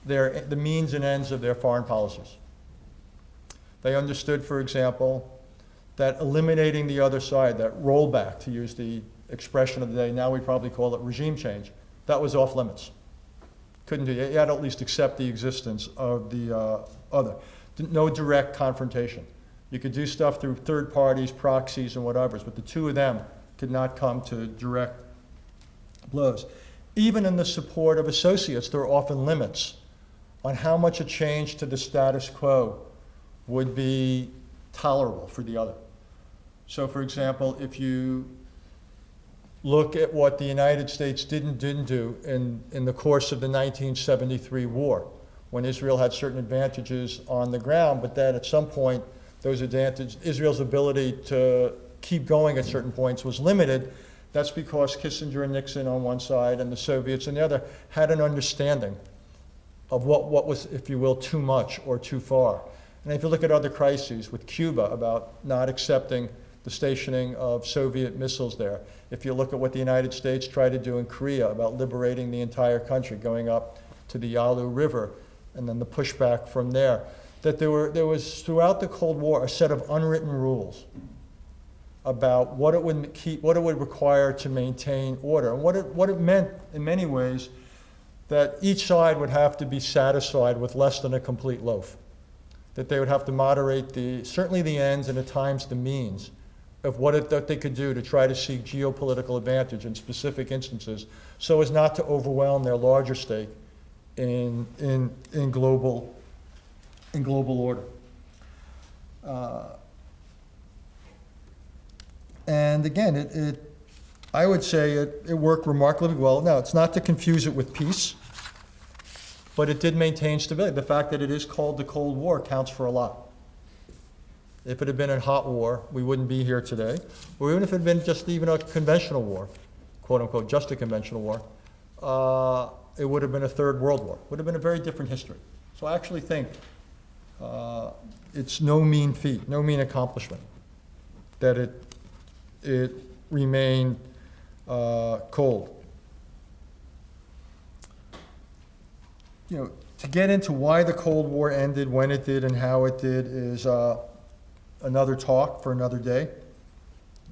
the means and ends of their foreign policies. They understood, for example, that eliminating the other side, that rollback, to use the expression of the day, now we probably call it regime change, that was off limits. Couldn't do it. You had to at least accept the existence of the other. No direct confrontation. You could do stuff through third parties, proxies, and whatever, but the two of them could not come to direct blows. Even in the support of associates, there are often limits on how much a change to the status quo would be tolerable for the other. So, for example, if you look at what the United States didn't do in the course of the 1973 war, when Israel had certain advantages on the ground, but then at some point, those advantages, Israel's ability to keep going at certain points was limited. That's because Kissinger and Nixon on one side and the Soviets on the other had an understanding of what was, if you will, too much or too far. And if you look at other crises with Cuba about not accepting the stationing of Soviet missiles there, if you look at what the United States tried to do in Korea about liberating the entire country, going up to the Yalu River, and then the pushback from there, that there was throughout the Cold War a set of unwritten rules about what it would require to maintain order, and what it meant in many ways that each side would have to be satisfied with less than a complete loaf, that they would have to moderate certainly the ends and at times the means of what they could do to try to seek geopolitical advantage in specific instances, so as not to overwhelm their larger stake in global order. And again, I would say it worked remarkably well. Now, it's not to confuse it with peace, but it did maintain stability. The fact that it is called the Cold War counts for a lot. If it had been a hot war, we wouldn't be here today. Or even if it had been just even a conventional war, quote unquote, just a conventional war, it would have been a third world war. It would have been a very different history. So I actually think it's no mean feat, no mean accomplishment that it remained cold. To get into why the Cold War ended, when it did, and how it did is another talk for another day.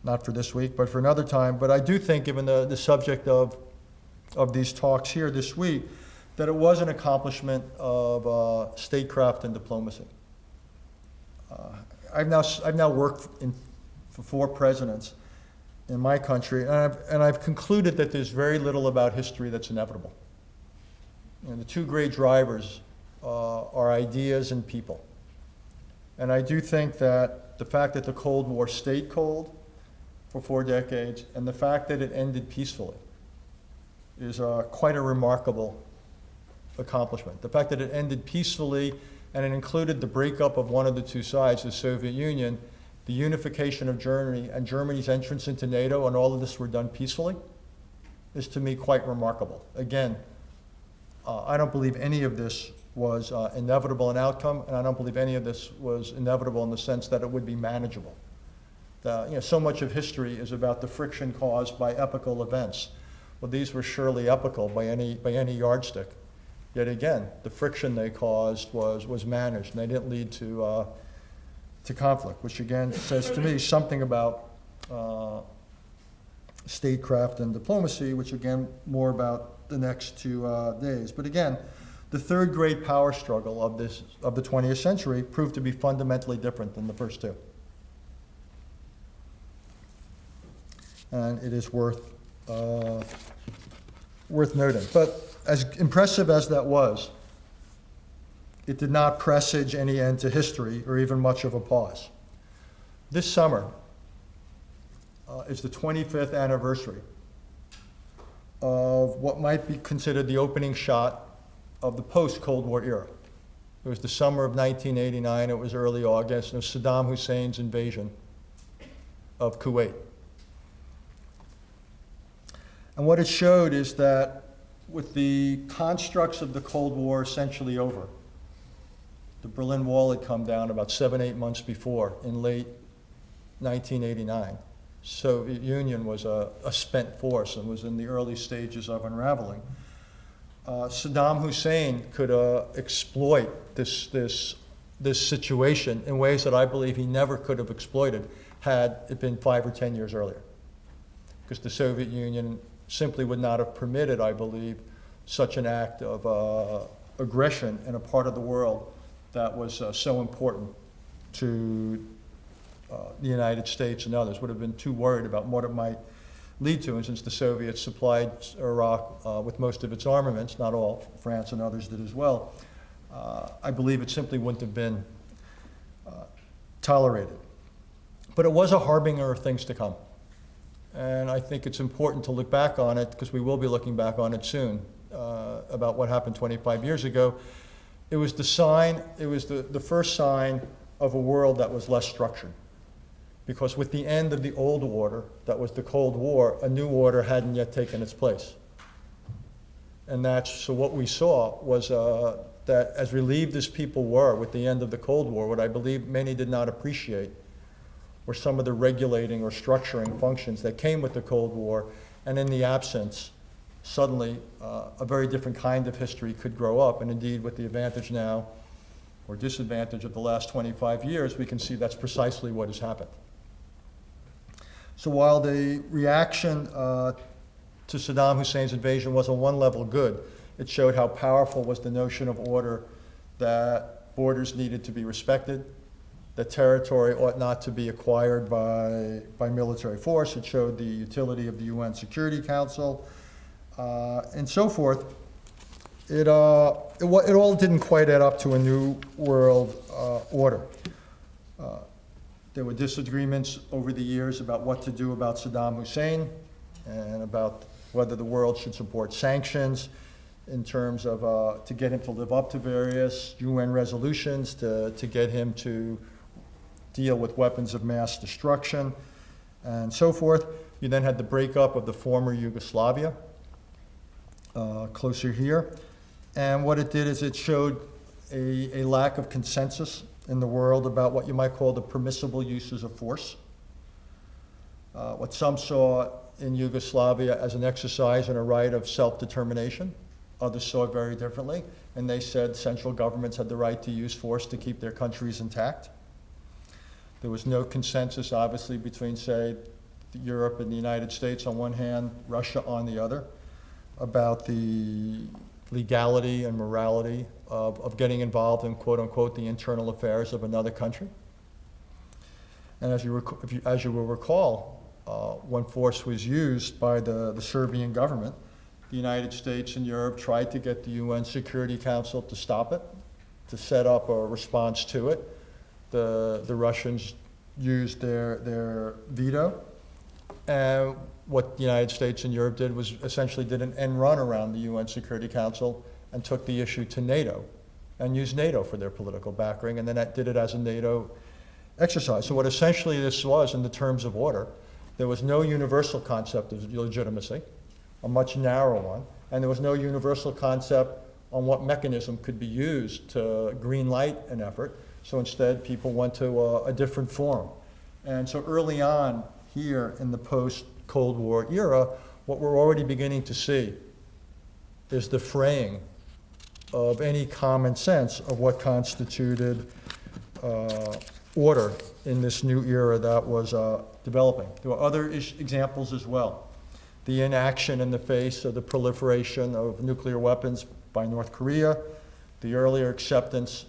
Not for this week, but for another time. But I do think, given the subject of these talks here this week, that it was an accomplishment of statecraft and diplomacy. I've now worked for 4 presidents in my country, and I've concluded that there's very little about history that's inevitable. The 2 great drivers are ideas and people. And I do think that the fact that the Cold War stayed cold for 4 decades and the fact that it ended peacefully is quite a remarkable accomplishment. The fact that it ended peacefully and it included the breakup of one of the 2 sides, the Soviet Union, the unification of Germany, and Germany's entrance into NATO, and all of this were done peacefully, is to me quite remarkable. Again, I don't believe any of this was inevitable in outcome, and I don't believe any of this was inevitable in the sense that it would be manageable. So much of history is about the friction caused by epical events. Well, these were surely epical by any yardstick. Yet again, the friction they caused was managed, and they didn't lead to conflict, which again says to me something about statecraft and diplomacy, which again, more about the next 2 days. But again, the 3rd great power struggle of the 20th century proved to be fundamentally different than the first 2. And it is worth noting. But as impressive as that was, it did not presage any end to history or even much of a pause. This summer is the 25th anniversary of what might be considered the opening shot of the post-Cold War era. It was the summer of 1989, it was early August, and it was Saddam Hussein's invasion of Kuwait. And what it showed is that with the constructs of the Cold War essentially over, the Berlin Wall had come down about 7-8 months before, in late 1989. Soviet Union was a spent force and was in the early stages of unraveling. Saddam Hussein could exploit this situation in ways that I believe he never could have exploited had it been 5 or 10 years earlier. Because the Soviet Union simply would not have permitted, I believe, such an act of aggression in a part of the world that was so important to the United States and others. Would have been too worried about what it might lead to. And since the Soviets supplied Iraq with most of its armaments, not all, France and others did as well, I believe it simply wouldn't have been tolerated. But it was a harbinger of things to come. And I think it's important to look back on it, because we will be looking back on it soon, about what happened 25 years ago. It was the sign, it was the first sign of a world that was less structured. Because with the end of the old order, that was the Cold War, a new order hadn't yet taken its place. And so what we saw was that as relieved as people were with the end of the Cold War, what I believe many did not appreciate were some of the regulating or structuring functions that came with the Cold War, and in the absence, suddenly a very different kind of history could grow up. And indeed, with the advantage now, or disadvantage of the last 25 years, we can see that's precisely what has happened. So while the reaction to Saddam Hussein's invasion was on one level good, it showed how powerful was the notion of order, that borders needed to be respected, that territory ought not to be acquired by military force. It showed the utility of the UN Security Council, and so forth. It all didn't quite add up to a new world order. There were disagreements over the years about what to do about Saddam Hussein and about whether the world should support sanctions in terms of to get him to live up to various UN resolutions, to get him to deal with weapons of mass destruction, and so forth. You then had the breakup of the former Yugoslavia, closer here. And what it did is it showed a lack of consensus in the world about what you might call the permissible uses of force. what some saw in Yugoslavia as an exercise in a right of self-determination. Others saw it very differently, and they said central governments had the right to use force to keep their countries intact. There was no consensus, obviously, between, say, Europe and the United States on one hand, Russia on the other, about the legality and morality of getting involved in, quote unquote, the internal affairs of another country. And as you will recall, when force was used by the Serbian government, the United States and Europe tried to get the UN Security Council to stop it, to set up a response to it. The Russians used their veto. And what the United States and Europe did was essentially did an end run around the UN Security Council and took the issue to NATO and used NATO for their political backering, and then that did it as a NATO exercise. So what essentially this was in the terms of order, there was no universal concept of legitimacy, a much narrower one, and there was no universal concept on what mechanism could be used to green light an effort. So instead, people went to a different forum. And so early on here in the post-Cold War era, what we're already beginning to see is the fraying of any common sense of what constituted order in this new era that was developing. There were other examples as well. The inaction in the face of the proliferation of nuclear weapons by North Korea, the earlier acceptance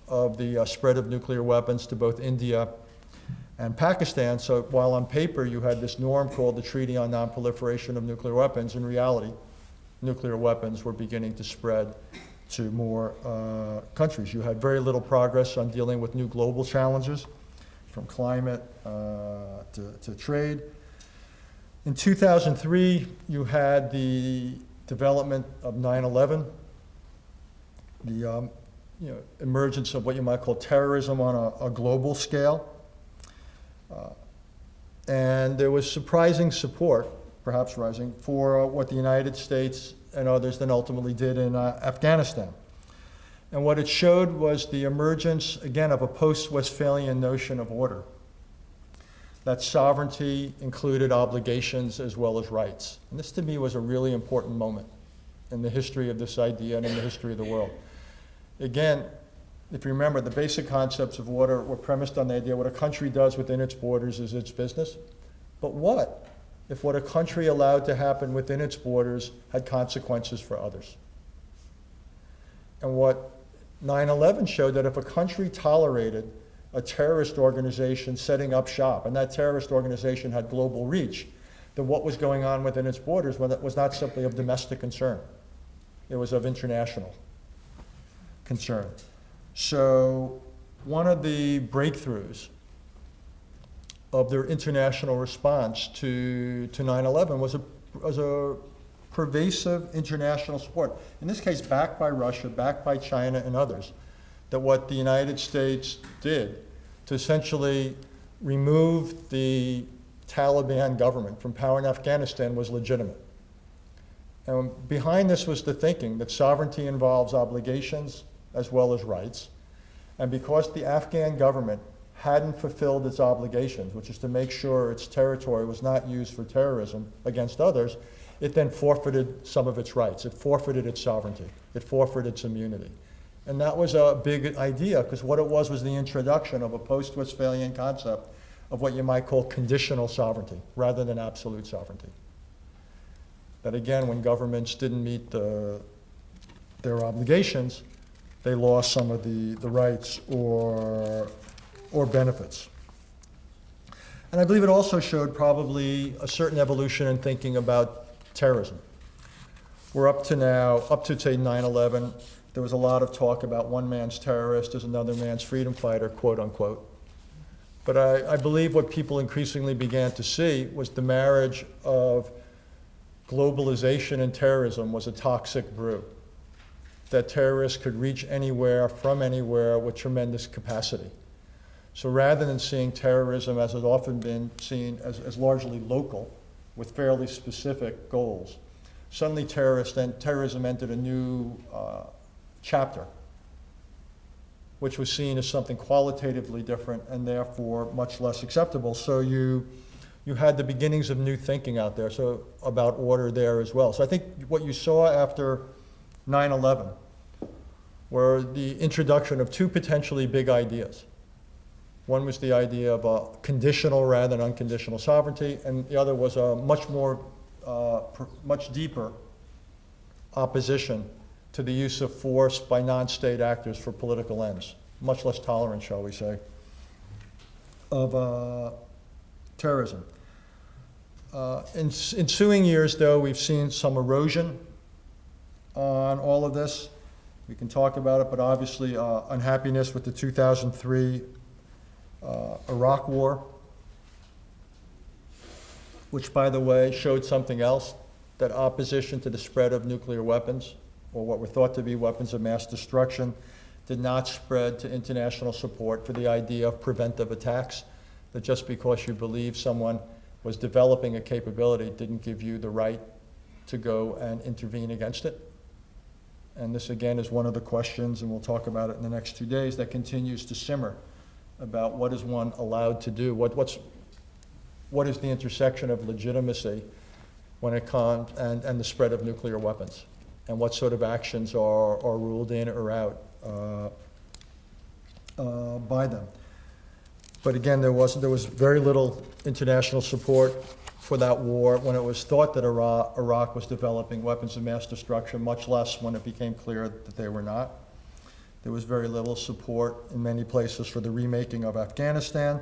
of the spread of nuclear weapons to both India and Pakistan. So while on paper you had this norm called the Treaty on Non-Proliferation of Nuclear Weapons, in reality, nuclear weapons were beginning to spread to more countries. You had very little progress on dealing with new global challenges, from climate to trade. In 2003, you had the development of 9/11, the emergence of what you might call terrorism on a global scale. And there was surprising support, perhaps rising, for what the United States and others then ultimately did in Afghanistan. And what it showed was the emergence, again, of a post-Westphalian notion of order. That sovereignty included obligations as well as rights. And this to me was a really important moment in the history of this idea and in the history of the world. Again, if you remember, the basic concepts of order were premised on the idea what a country does within its borders is its business. But what if what a country allowed to happen within its borders had consequences for others? And what 9/11 showed that if a country tolerated a terrorist organization setting up shop, and that terrorist organization had global reach, then what was going on within its borders was not simply of domestic concern. It was of international concern. So one of the breakthroughs of their international response to 9/11 was a pervasive international support. In this case, backed by Russia, backed by China and others, that what the United States did to essentially remove the Taliban government from power in Afghanistan was legitimate. And behind this was the thinking that sovereignty involves obligations as well as rights. And because the Afghan government hadn't fulfilled its obligations, which is to make sure its territory was not used for terrorism against others, it then forfeited some of its rights. It forfeited its sovereignty. It forfeited its immunity. And that was a big idea, because what it was the introduction of a post-Westphalian concept of what you might call conditional sovereignty, rather than absolute sovereignty. That again, when governments didn't meet their obligations, they lost some of the rights or benefits. And I believe it also showed probably a certain evolution in thinking about terrorism. We're up to say 9/11, there was a lot of talk about one man's terrorist is another man's freedom fighter, quote unquote. But I believe what people increasingly began to see was the marriage of globalization and terrorism was a toxic brew. That terrorists could reach anywhere, from anywhere, with tremendous capacity. So rather than seeing terrorism as has often been seen as largely local, with fairly specific goals, suddenly terrorism entered a new chapter, which was seen as something qualitatively different and therefore much less acceptable. So you you had the beginnings of new thinking out there, so about order there as well. So I think what you saw after 9/11 were the introduction of two potentially big ideas. One was the idea of a conditional rather than unconditional sovereignty, and the other was a much deeper opposition to the use of force by non-state actors for political ends, much less tolerant, shall we say, of terrorism. In ensuing years, though, we've seen some erosion on all of this. We can talk about it, but obviously unhappiness with the 2003 Iraq War, which, by the way, showed something else, that opposition to the spread of nuclear weapons, or what were thought to be weapons of mass destruction, did not spread to international support for the idea of preventive attacks, that just because you believe someone was developing a capability didn't give you the right to go and intervene against it. And this, again, is one of the questions, and we'll talk about it in the next 2 days, that continues to simmer about what is one allowed to do, what is the intersection of legitimacy when it comes, and the spread of nuclear weapons, and what sort of actions are ruled in or out by them. But again, there was very little international support for that war when it was thought that Iraq was developing weapons of mass destruction, much less when it became clear that they were not. There was very little support in many places for the remaking of Afghanistan.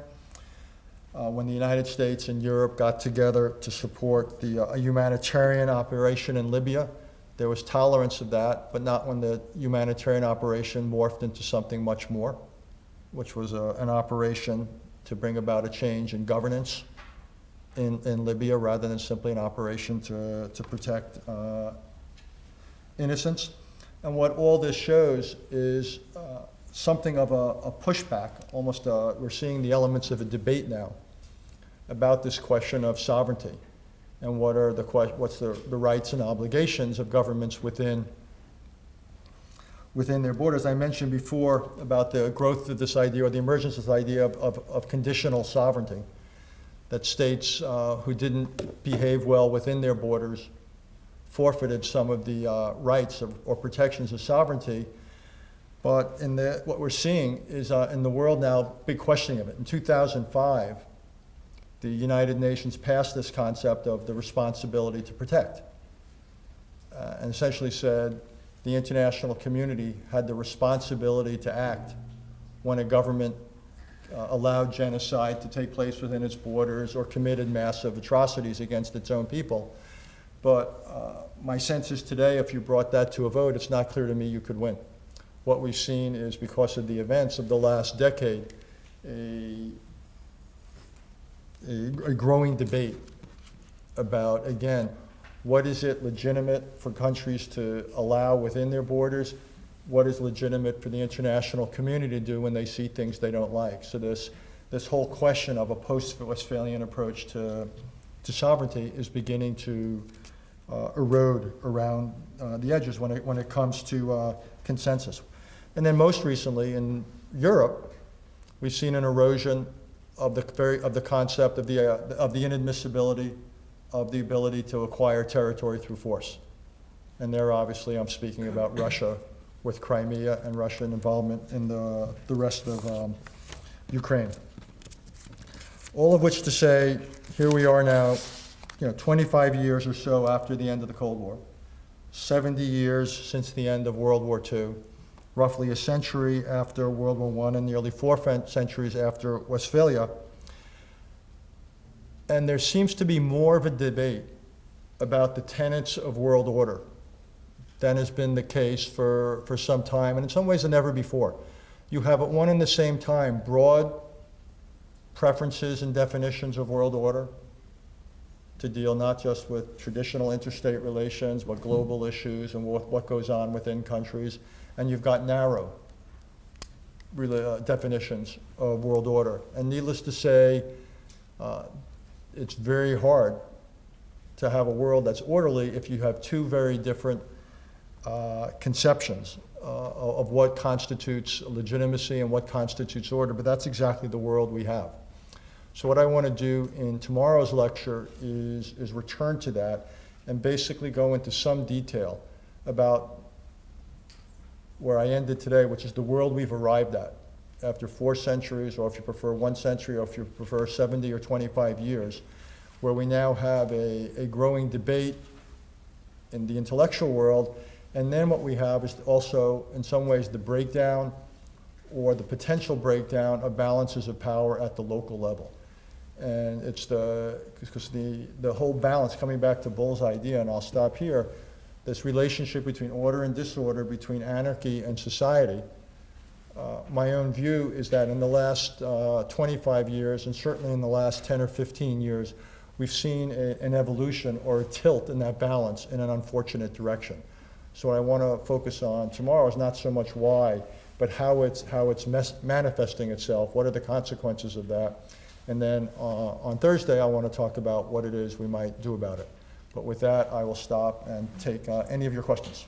When the United States and Europe got together to support a humanitarian operation in Libya, there was tolerance of that, but not when the humanitarian operation morphed into something much more, which was an operation to bring about a change in governance in Libya rather than simply an operation to protect innocents. And what all this shows is something of a pushback, almost we're seeing the elements of a debate now about this question of sovereignty and what's the rights and obligations of governments within their borders. I mentioned before about the growth of this idea, or the emergence of this idea of conditional sovereignty, that states who didn't behave well within their borders forfeited some of the rights or protections of sovereignty. But what we're seeing is in the world now, big questioning of it. In 2005, the United Nations passed this concept of the responsibility to protect, and essentially said the international community had the responsibility to act when a government allowed genocide to take place within its borders or committed massive atrocities against its own people. But my sense is today, if you brought that to a vote, it's not clear to me you could win. What we've seen is, because of the events of the last decade, a growing debate about, again, what is it legitimate for countries to allow within their borders? What is legitimate for the international community to do when they see things they don't like? So this whole question of a post-Westphalian approach to sovereignty is beginning to erode around the edges when it comes to consensus. And then most recently in Europe, we've seen an erosion of the concept of the inadmissibility of the ability to acquire territory through force. And there, obviously, I'm speaking about Russia with Crimea and Russian involvement in the rest of Ukraine. All of which to say, here we are now, 25 years or so after the end of the Cold War, 70 years since the end of World War II, roughly a century after World War I, and nearly 4 centuries after Westphalia. And there seems to be more of a debate about the tenets of world order than has been the case for some time, and in some ways than ever before. You have at one and the same time broad preferences and definitions of world order to deal not just with traditional interstate relations, but global issues and what goes on within countries. And you've got narrow definitions of world order. And needless to say, it's very hard to have a world that's orderly if you have two very different conceptions of what constitutes legitimacy and what constitutes order, but that's exactly the world we have. So what I want to do in tomorrow's lecture is return to that and basically go into some detail about where I ended today, which is the world we've arrived at after 4 centuries, or if you prefer 1 century, or if you prefer 70 or 25 years, where we now have a growing debate in the intellectual world. And then what we have is also, in some ways, the breakdown or the potential breakdown of balances of power at the local level. And it's because the whole balance, coming back to Bull's idea, and I'll stop here, this relationship between order and disorder, between anarchy and society. My own view is that in the last 25 years, and certainly in the last 10 or 15 years, we've seen an evolution or a tilt in that balance in an unfortunate direction. So what I want to focus on tomorrow is not so much why, but how it's manifesting itself, what are the consequences of that. And then on Thursday, I want to talk about what it is we might do about it. But with that, I will stop and take any of your questions.